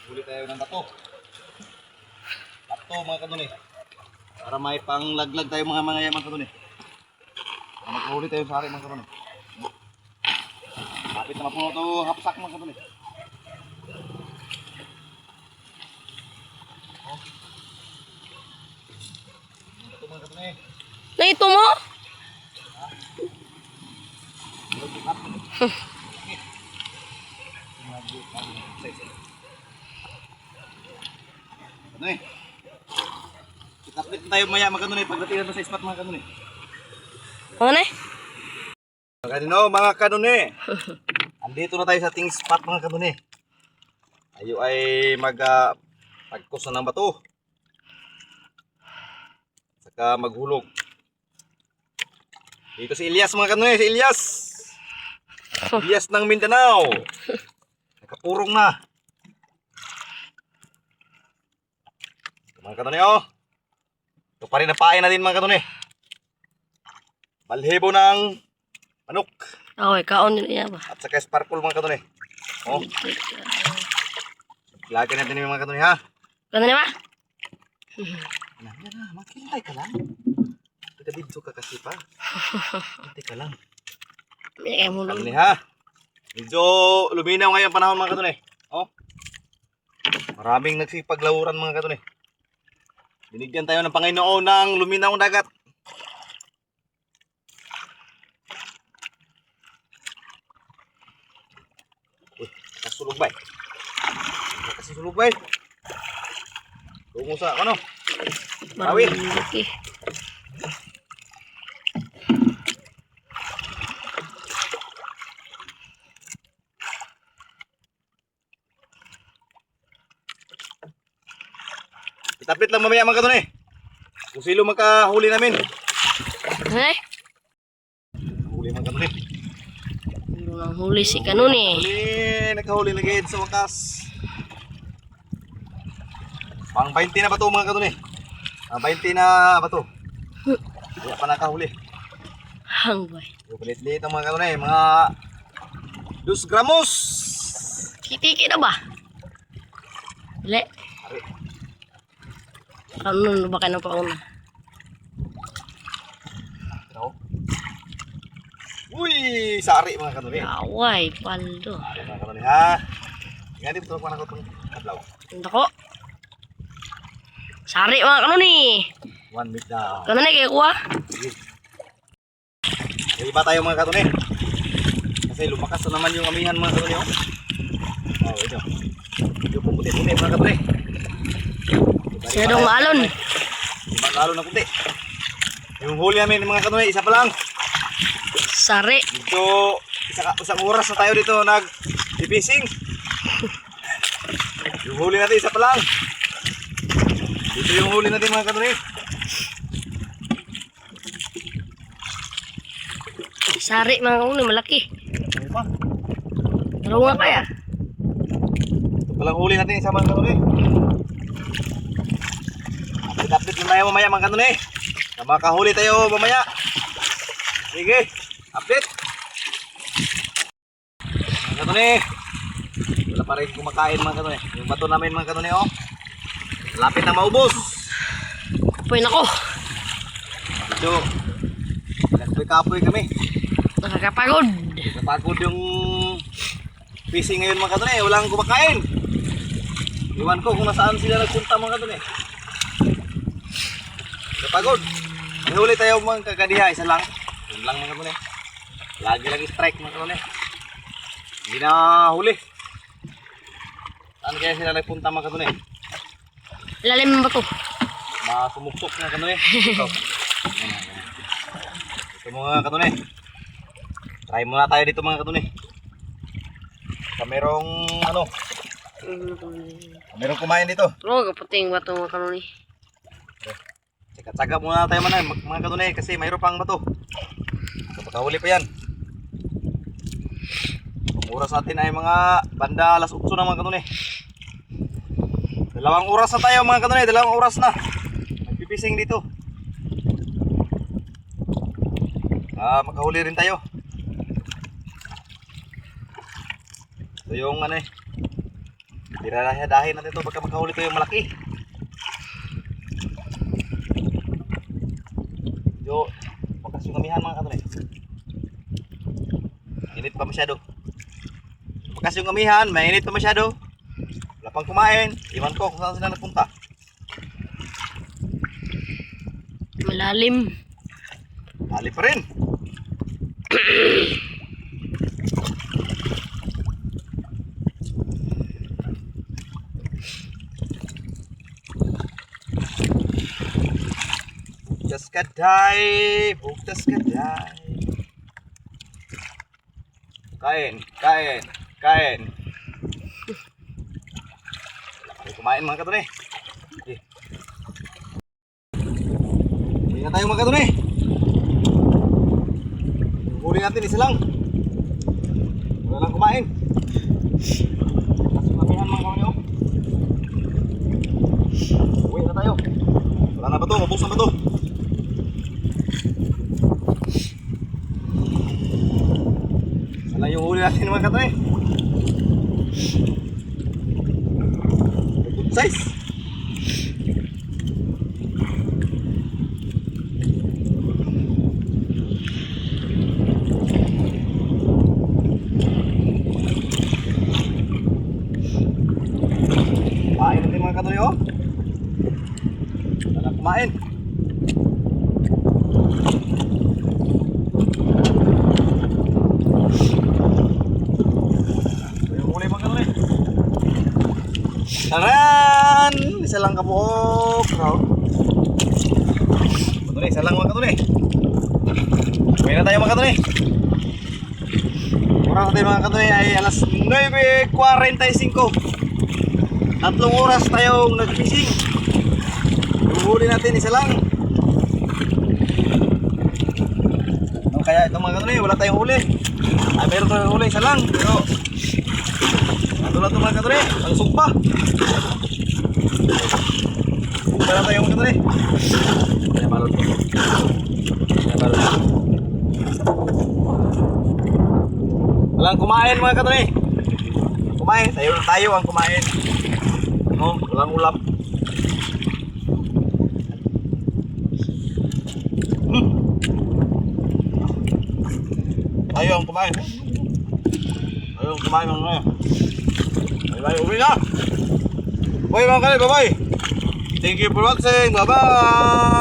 Huli tayo ng bato. Bato mga kanuni. Para may panglaglag tayo mga yaman kanuni. Maghuli tayo sa hari mga kanuni. Kapit na mapuno ito hapsak mga kanuni. Ito mga kanuni. Na ito mo? Ano eh? Kita-update tayo maya mga kanuni pagdating natin sa spot mga kanuni. Ano na? Mga kanuni. Andito na tayo sa ating spot mga kanuni. Ayo ay pagkusa ng bato. Saka maghulog. Dito si Elias mga kanuni, si Elias. Elias ng Mindanao. Nakapurong na. Mga kanuni oh. Ito pa rin napain natin mga kanuni. Balhebo ng manok. Okay, kaon niya ba? At saka sparkle mga kanuni. Oh. Lagyan natin yung mga kanuni ha. Ganda na ba? Yan na, makintay ka lang. Pagkabidso ka kasi pa. Hintay ka lang. May mo lang. Kanuni ha. Medyo luminaw ngayon panahon mga kanuni. Oh. Maraming nagsipaglawuran mga kanuni. Binigyan tayo ng Panginoon ng luminaw ng dagat. Uy, kasulog ba eh? Kasulog ba eh? Tungo sa ano? Marawin. Okay. Itapit lang mamaya mga kanuni. Kung sino makahuli namin. Ay, Huli mga kanuni. ang huli si Kanuni. Nakahuli lagi sa wakas. Pang 20 na ba ito mga kanuni? Pang 20 na ba ito? Kaya pa nakahuli. Hangbay. Ulit-lit ang mga kanuni. Mga 2 gramos. Titiki na ba? Dali. Ari. Ano na ba kayo ng pauna? Ito. Uy! Sari mga kanuni. Away, paldo. Sari mga kanuni ha. Nga di betul ko na ko itong kadlaw. Ang dako. Sari mga Kanuni. 1 minute down. Kanuni kayo kuha. Sige. Iba tayo mga kanuni. Kasi lumakas na naman yung amihan mga kanuni. Oh, ito. Yung puputi-puti mga kanuni. Sinadong alon. Ibang alon na puti. Yung huli namin mga kanuni, isa pa lang. Sari. Dito, isang oras na tayo dito nag-fishing. Yung huli natin, isa pa lang. Dito yung huli natin mga kanuni. Sari mga Kanuni, malaki. Ano pa? Dalawa kaya. Ito palang huli natin isa mga kanuni. Update na tayo mamaya mga kanuni. Na makahuli tayo mamaya. Sige, update. Mga kanuni. Wala pa rin kumakain mga kanuni. Yung bato namin mga kanuni oh. Lapit na maubos. Apoy na ko. Ito. Nagkapoy kami. Nakakapagod. Napagod yung fishing ngayon mga kanuni. Walang kumakain. Iwan ko kung nasaan sila nagpunta mga kanuni. Napagod. May huli tayo mga kagadiha. Isa lang. Yun lang mga kanuni. Lagi strike mga kanuni. Hindi na huli. Saan kaya sila nagpunta mga kanuni? Lalim ba to? Masumuksok mga kanuni. Ito. Ito mga kanuni. Try muna tayo dito mga kanuni. Merong ano? Merong kumain dito. Oh, kaputing ba to mga Kanuni? Tsaga muna tayo mga kanuni kasi mayroon pang bato. So makahuli pa yan. Ang oras natin ay mga banda alas 8 na mga kanuni. 2 oras na tayo mga kanuni, 2 oras na. Nagpipising dito. Makahuli rin tayo. Ito yung ano eh. Diradahin natin ito pagka magkahuli tayo yung malaki. Yo, bakas yung amihan mga katunay. Init pa masyado. Bakas yung amihan, mainit pa masyado. Wala pang kumain. Iwan ko kung saan sila nagpunta. Malalim. Dali pa rin. Bugtas kaday, bugtas kaday. Kain, kain, kain. Wala kumain mga katunay. Okay. Huli na tayo mga katunay. Huli natin isa lang. Wala lang kumain. Kasi mamihan mga katunay. Uwi na tayo. Wala na ba ito? Mabuksan ba ito? Wala yung huli natin mga katunay. Good size. Kumain natin mga katunay oh. Wala kumain. Taran! Isa lang kabuok. Katunay, isa lang mga katunay. Uwi na tayo mga katunay. Oras natin mga katunay ay alas 9:45. 3 oras tayong nag-fishing. Yung huli natin isa lang. Ano kaya ito mga katunay? Wala tayong huli. Ay meron tayong huli isa lang. Pero ano lang ito mga katunay? Ang sugpa. Sugpa lang tayo mga katunay. Kaya balot ko. Kaya balot ko. Walang kumain mga katunay. Kumain. Tayo ang kumain. No, walang ulam. Tayo ang kumain. Tayo ang kumain mga katunay. Bye-bye, uwi na! Bye mga katunay, bye-bye! Thank you for watching, bye-bye!